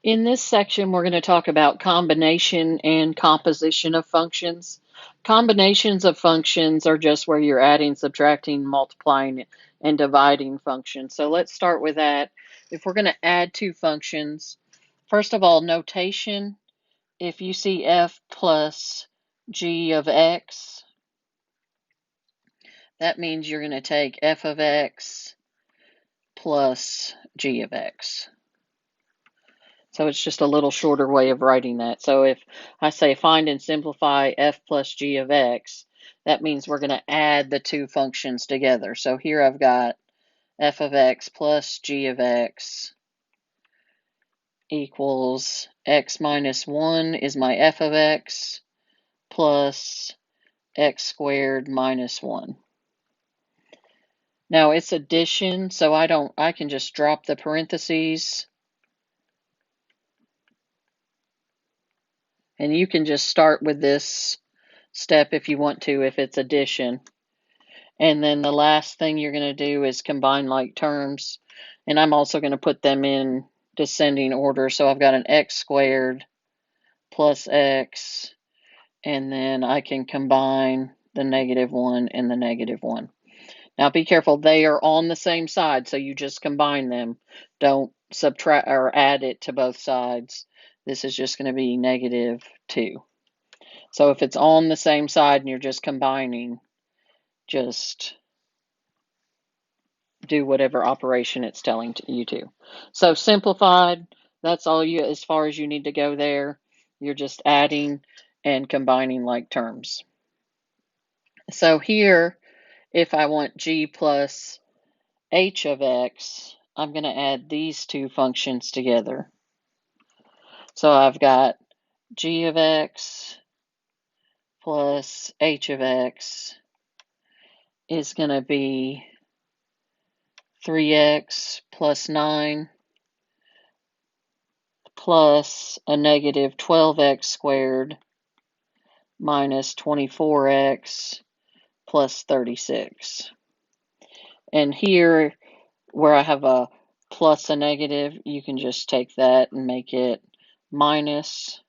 In this section, we're going to talk about combination and composition of functions. Combinations of functions are just where you're adding, subtracting, multiplying, and dividing functions. So let's start with that. If we're going to add two functions, first of all, notation. If you see f plus g of x, that means you're going to take f of x plus g of x. So it's just a little shorter way of writing that. So if I say find and simplify f plus g of x, that means we're going to add the two functions together. So here I've got f of x plus g of x equals x minus 1 is my f of x plus x squared minus 1. Now it's addition, so I can just drop the parentheses. And you can just start with this step if you want to, if it's addition. And then the last thing you're going to do is combine like terms. And I'm also going to put them in descending order. So I've got an x squared plus x, and then I can combine the -1 and the -1. Now be careful, they are on the same side, so you just combine them. Don't subtract or add it to both sides. This is just going to be -2. So if it's on the same side and you're just combining, just do whatever operation it's telling you to. So simplified, that's all you, as far as you need to go there. You're just adding and combining like terms. So here, if I want g plus h of x, I'm going to add these two functions together. So I've got g of x plus h of x is going to be 3x plus 9 plus a -12x squared minus 24x plus 36. And here, where I have a plus a negative, you can just take that and make it minus.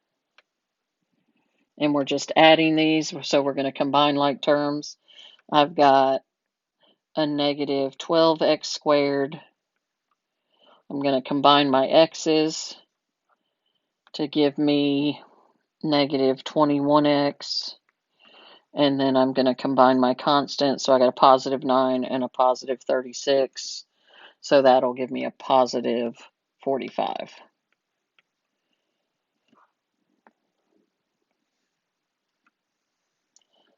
And we're just adding these, so we're going to combine like terms. I've got a -12x squared. I'm going to combine my x's to give me -21x. And then I'm going to combine my constants. So I got a +9 and a +36. So that'll give me a +45.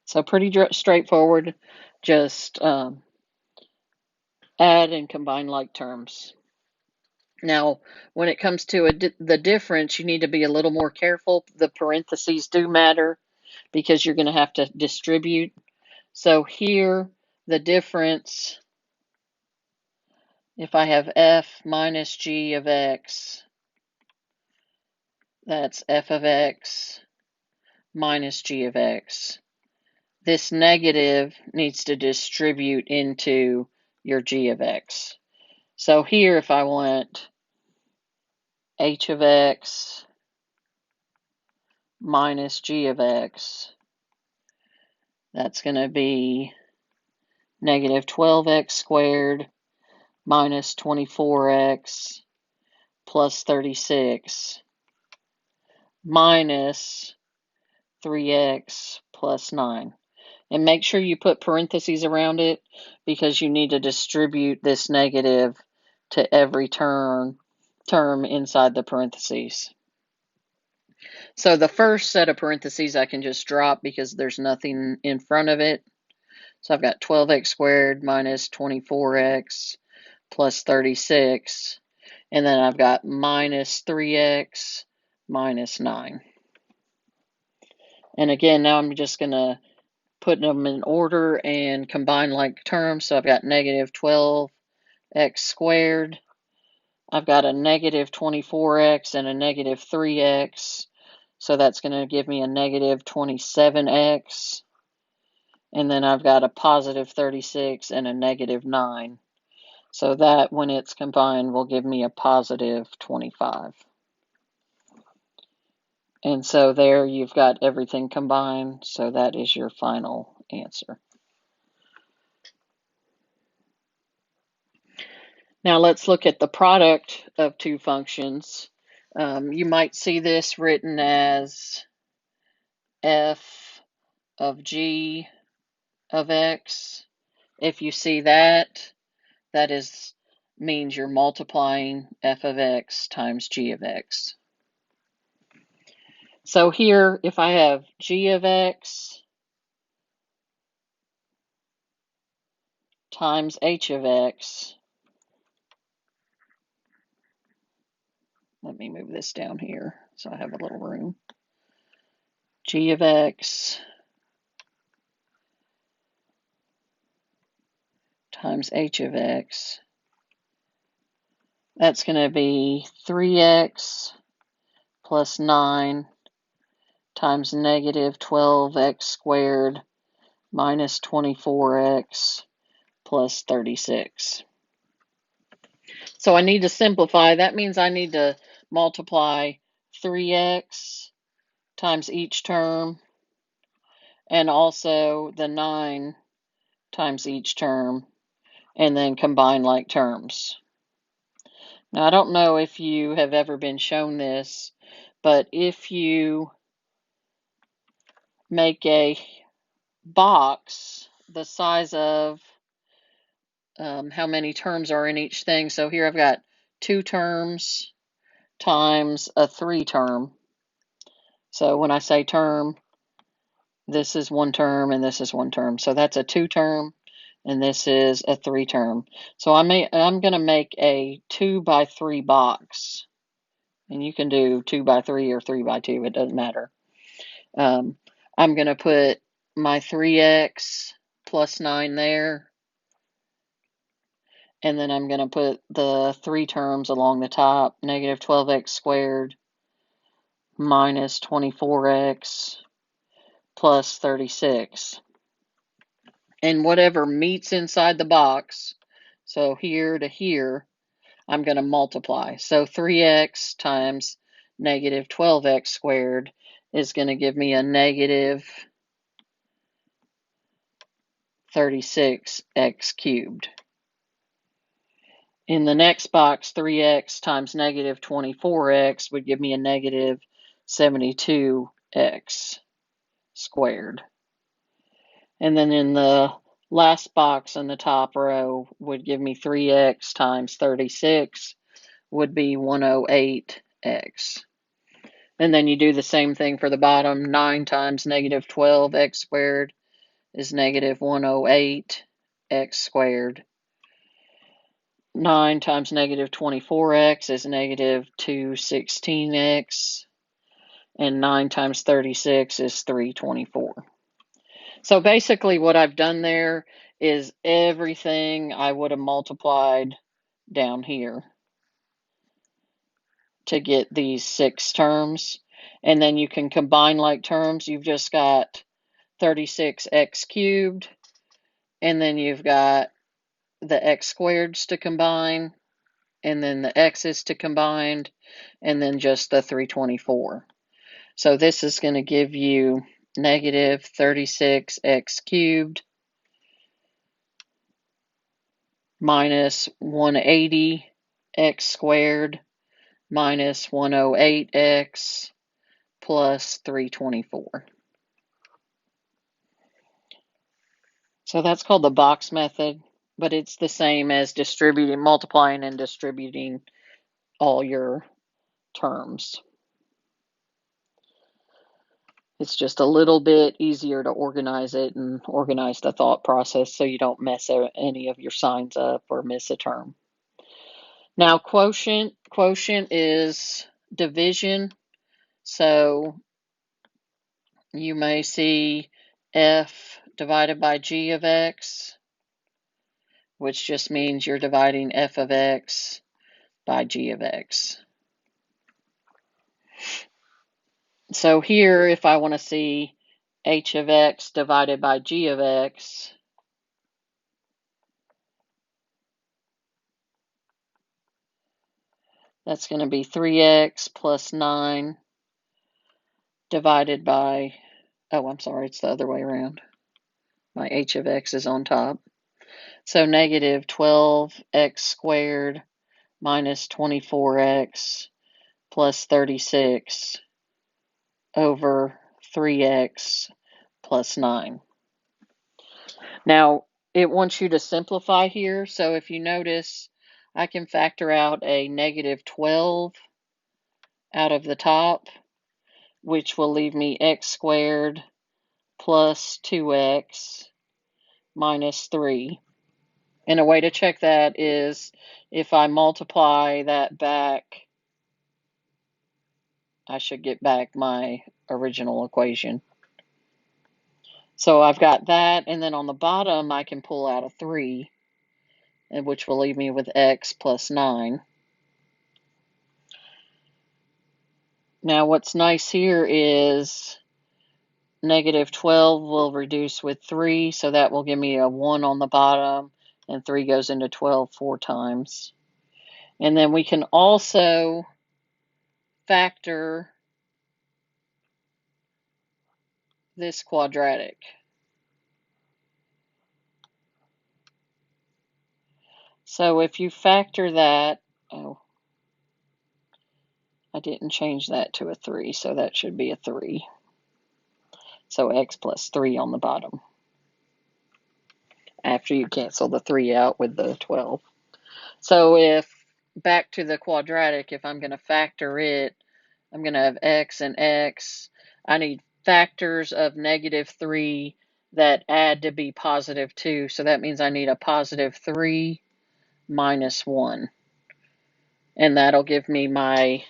So pretty straightforward. Just add and combine like terms. Now, when it comes to the difference, you need to be a little more careful. The parentheses do matter because you're going to have to distribute. So here, the difference, if I have f minus g of x, that's f of x minus g of x. This negative needs to distribute into your g of x. So here, if I want h of x minus g of x, that's going to be -12x squared minus 24x plus 36 minus 3x plus 9. And make sure you put parentheses around it because you need to distribute this negative to every term inside the parentheses. So the first set of parentheses I can just drop because there's nothing in front of it. So I've got 12x squared minus 24x plus 36. And then I've got minus 3x minus 9. And again, now I'm just going to put them in order and combine like terms. So I've got -12x squared. I've got a -24x and a -3x. So that's going to give me a -27x. And then I've got a +36 and a -9. So that, when it's combined, will give me a +25. And so there you've got everything combined, so that is your final answer. Now let's look at the product of two functions. You might see this written as f of g of x. If you see that, that means you're multiplying f of x times g of x. So here, if I have g of x times h of x, let me move this down here so I have a little room. G of x times h of x, that's going to be 3x plus 9 times negative 12x squared minus 24x plus 36. So I need to simplify. That means I need to multiply 3x times each term and also the 9 times each term, and then combine like terms. Now, I don't know if you have ever been shown this, but if you make a box the size of how many terms are in each thing. So here I've got 2 terms times a 3 term. So when I say term, this is 1 term and this is 1 term. So that's a 2 term and this is a 3 term. So I'm going to make a 2 by 3 box. And you can do 2 by 3 or 3 by 2, it doesn't matter. I'm going to put my 3x plus 9 there. And then I'm going to put the 3 terms along the top, negative 12x squared minus 24x plus 36. And whatever meets inside the box, so here to here, I'm going to multiply. So 3x times negative 12x squared is going to give me a negative 36x cubed. In the next box, 3x times negative 24x would give me a negative 72x squared. And then in the last box in the top row would give me 3x times 36 would be 108x. And then you do the same thing for the bottom. 9 times negative 12x squared is negative 108x squared. 9 times negative 24x is negative 216x, and 9 times 36 is 324. So basically what I've done there is everything I would have multiplied down here to get these 6 terms, and then you can combine like terms. You've just got 36x cubed, and then you've got the x squareds to combine, and then the x's to combine, and then just the 324. So this is going to give you negative 36x cubed minus 180x squared minus 108x plus 324. So that's called the box method, but it's the same as multiplying and distributing all your terms. It's just a little bit easier to organize it and organize the thought process so you don't mess any of your signs up or miss a term. Now, quotient is division. So you may see f divided by g of x, which just means you're dividing f of x by g of x. So here, if I want to see h of x divided by g of x, that's going to be 3x plus 9 divided by, oh, I'm sorry, it's the other way around. My h of x is on top. So negative 12x squared minus 24x plus 36 over 3x plus 9. Now, it wants you to simplify here, so if you notice, I can factor out a negative 12 out of the top, which will leave me x squared plus 2x minus 3. And a way to check that is if I multiply that back, I should get back my original equation. So I've got that, and then on the bottom I can pull out a 3, which will leave me with x plus 9. Now what's nice here is negative 12 will reduce with 3, so that will give me a 1 on the bottom, and 3 goes into 12 4 times. And then we can also factor this quadratic. So if you factor that, oh, I didn't change that to a 3, so that should be a 3. So x plus 3 on the bottom, after you cancel the 3 out with the 12. So if, back to the quadratic, if I'm going to factor it, I'm going to have x and x. I need factors of negative 3 that add to be positive 2. So that means I need a positive 3 minus 1. And that'll give me my,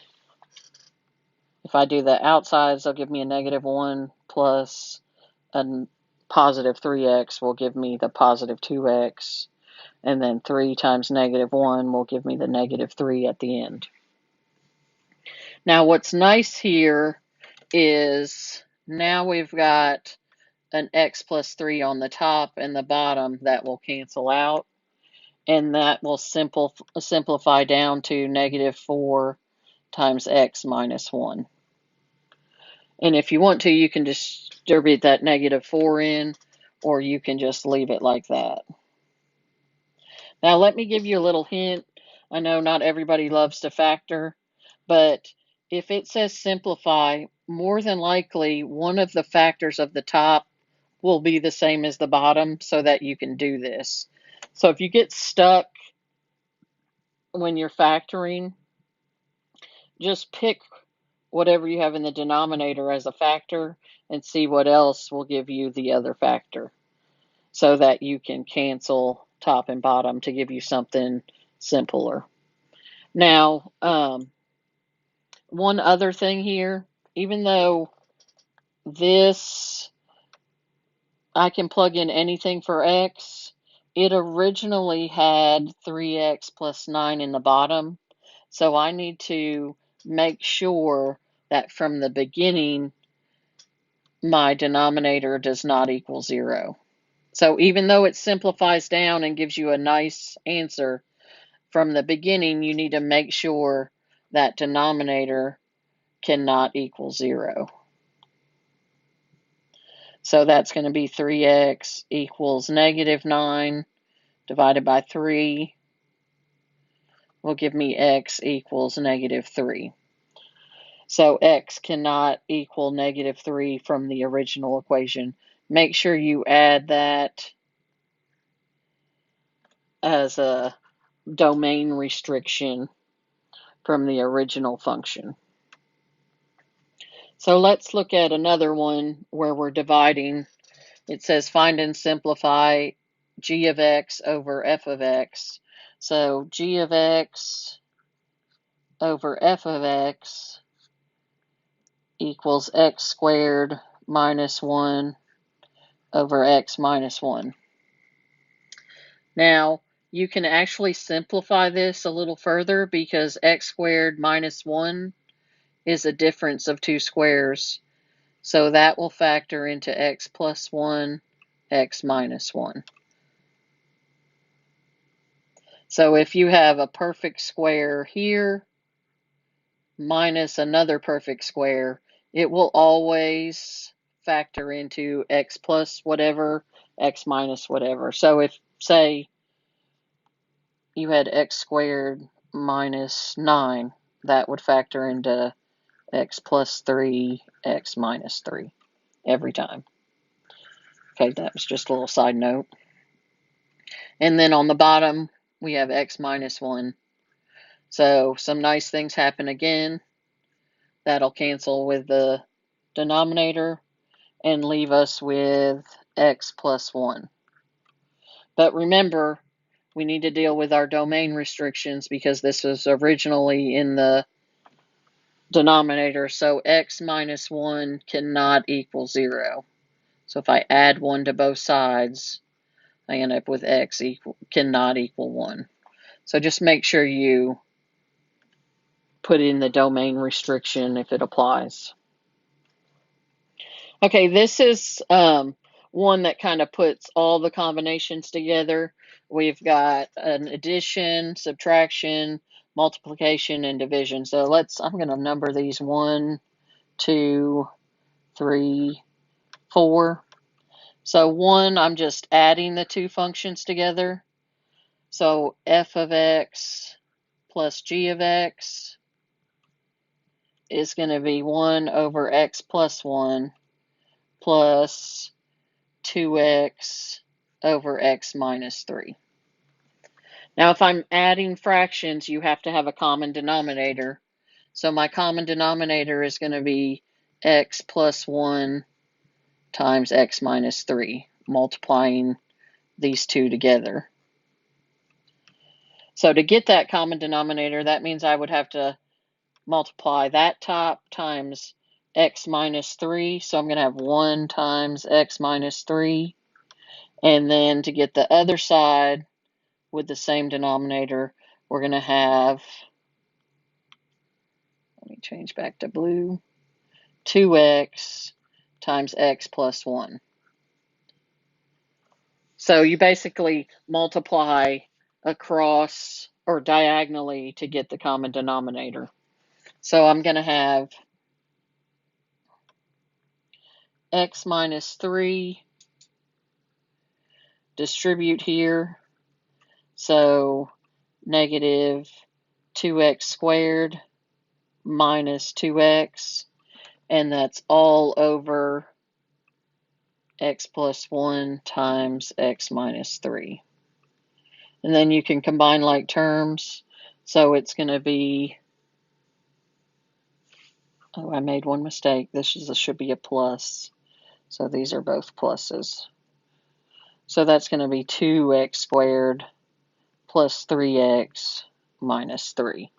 if I do the outsides, they'll give me a negative 1 plus a positive 3x will give me the positive 2x. And then 3 times negative 1 will give me the negative 3 at the end. Now what's nice here is now we've got an x plus 3 on the top and the bottom that will cancel out. And that will simplify down to negative 4 times x minus 1. And if you want to, you can distribute that negative 4 in, or you can just leave it like that. Now let me give you a little hint. I know not everybody loves to factor, but if it says simplify, more than likely one of the factors of the top will be the same as the bottom so that you can do this. So if you get stuck when you're factoring, just pick whatever you have in the denominator as a factor and see what else will give you the other factor so that you can cancel top and bottom to give you something simpler. Now, one other thing here, even though this, I can plug in anything for x, it originally had 3x plus 9 in the bottom. So I need to make sure that from the beginning, my denominator does not equal 0. So even though it simplifies down and gives you a nice answer, from the beginning, you need to make sure that denominator cannot equal 0. So that's going to be 3x equals negative 9 divided by 3 will give me x equals negative 3. So x cannot equal negative 3 from the original equation. Make sure you add that as a domain restriction from the original function. So let's look at another one where we're dividing. It says find and simplify g of x over f of x. So g of x over f of x equals x squared minus 1 over x minus 1. Now, you can actually simplify this a little further because x squared minus 1 is a difference of two squares. So that will factor into x plus 1, x minus 1. So if you have a perfect square here minus another perfect square, it will always factor into x plus whatever, x minus whatever. So if, say, you had x squared minus 9, that would factor into x plus 3, x minus 3 every time. Okay, that was just a little side note. And then on the bottom, we have x minus 1. So some nice things happen again. That'll cancel with the denominator and leave us with x plus 1. But remember, we need to deal with our domain restrictions because this was originally in the denominator, so x minus 1 cannot equal 0. So if I add 1 to both sides, I end up with x cannot equal 1. So just make sure you put in the domain restriction if it applies. Okay, this is one that kind of puts all the combinations together. We've got an addition, subtraction, multiplication, and division. So I'm going to number these 1, 2, 3, 4. So 1, I'm just adding the two functions together. So f of x plus g of x is going to be 1 over x plus 1 plus 2x over x minus 3. Now, if I'm adding fractions, you have to have a common denominator. So my common denominator is going to be x plus 1 times x minus 3, multiplying these two together. So to get that common denominator, that means I would have to multiply that top times x minus 3. So I'm going to have 1 times x minus 3. And then to get the other side with the same denominator, we're going to have, let me change back to blue, 2x times x plus 1. So you basically multiply across or diagonally to get the common denominator. So I'm going to have x minus 3 distribute here. So negative 2x squared minus 2x, and that's all over x plus 1 times x minus 3. And then you can combine like terms. So it's going to be, oh, I made one mistake. This should be a plus. So these are both pluses. So that's going to be 2x squared plus 3x minus 3.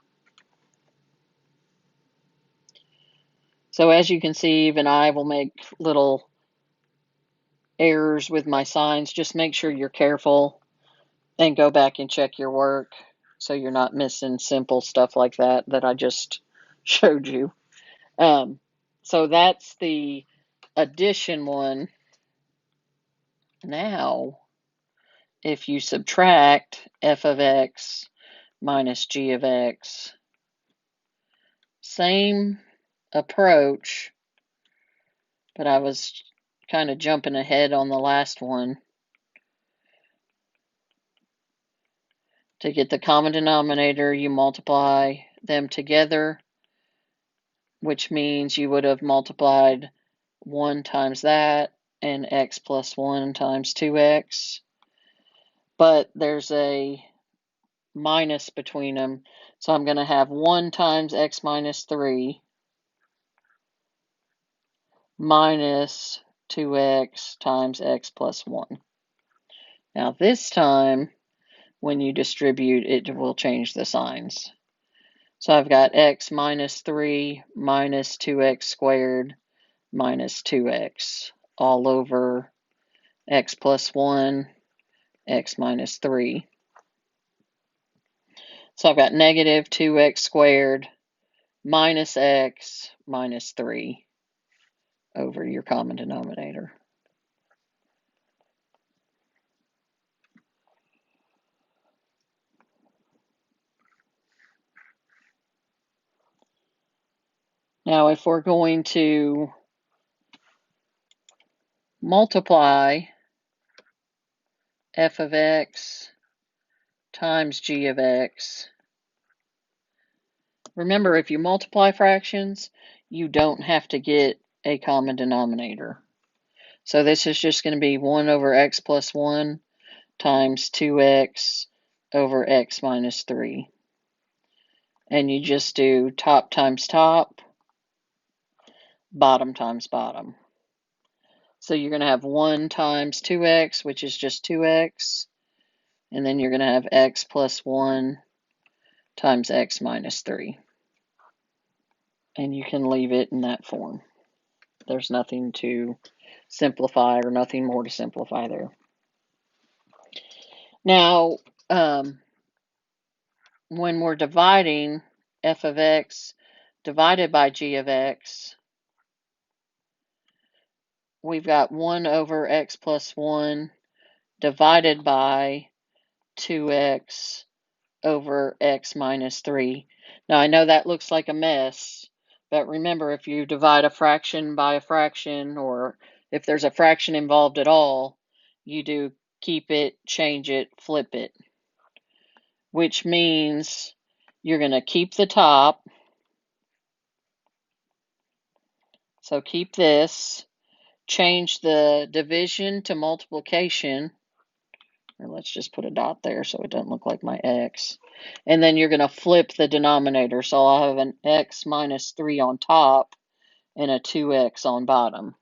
So as you can see, even I will make little errors with my signs. Just make sure you're careful and go back and check your work so you're not missing simple stuff like that I just showed you. So that's the addition one. Now, if you subtract f of x minus g of x, same approach, but I was kind of jumping ahead on the last one. To get the common denominator, you multiply them together, which means you would have multiplied 1 times that and x plus 1 times 2x. But there's a minus between them. So I'm going to have 1 times x minus 3 minus 2x times x plus 1. Now this time, when you distribute, it will change the signs. So I've got x minus 3 minus 2x squared minus 2x all over x plus 1, x minus 3. So I've got negative 2x squared minus x minus 3 over your common denominator. Now, if we're going to multiply f of x times g of x, remember, if you multiply fractions, you don't have to get a common denominator. So this is just going to be 1 over x plus 1 times 2x over x minus 3. And you just do top times top, bottom times bottom. So you're going to have 1 times 2x, which is just 2x. And then you're going to have x plus 1 times x minus 3. And you can leave it in that form. There's nothing to simplify or nothing more to simplify there. Now, when we're dividing f of x divided by g of x, we've got 1 over x plus 1 divided by 2x over x minus 3. Now, I know that looks like a mess, but remember, if you divide a fraction by a fraction, or if there's a fraction involved at all, you do keep it, change it, flip it, which means you're going to keep the top. So keep this, change the division to multiplication, or let's just put a dot there so it doesn't look like my x. And then you're going to flip the denominator. So I'll have an x minus 3 on top and a 2x on bottom.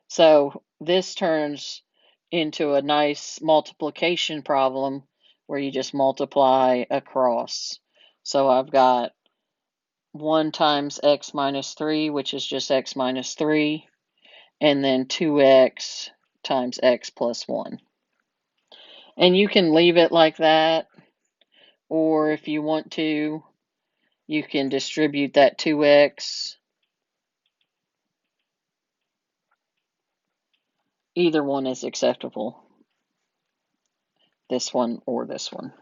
So this turns into a nice multiplication problem where you just multiply across. So I've got 1 times x minus 3, which is just x minus 3, and then 2x times x plus 1. And you can leave it like that, or if you want to, you can distribute that 2x. Either one is acceptable, this one or this one.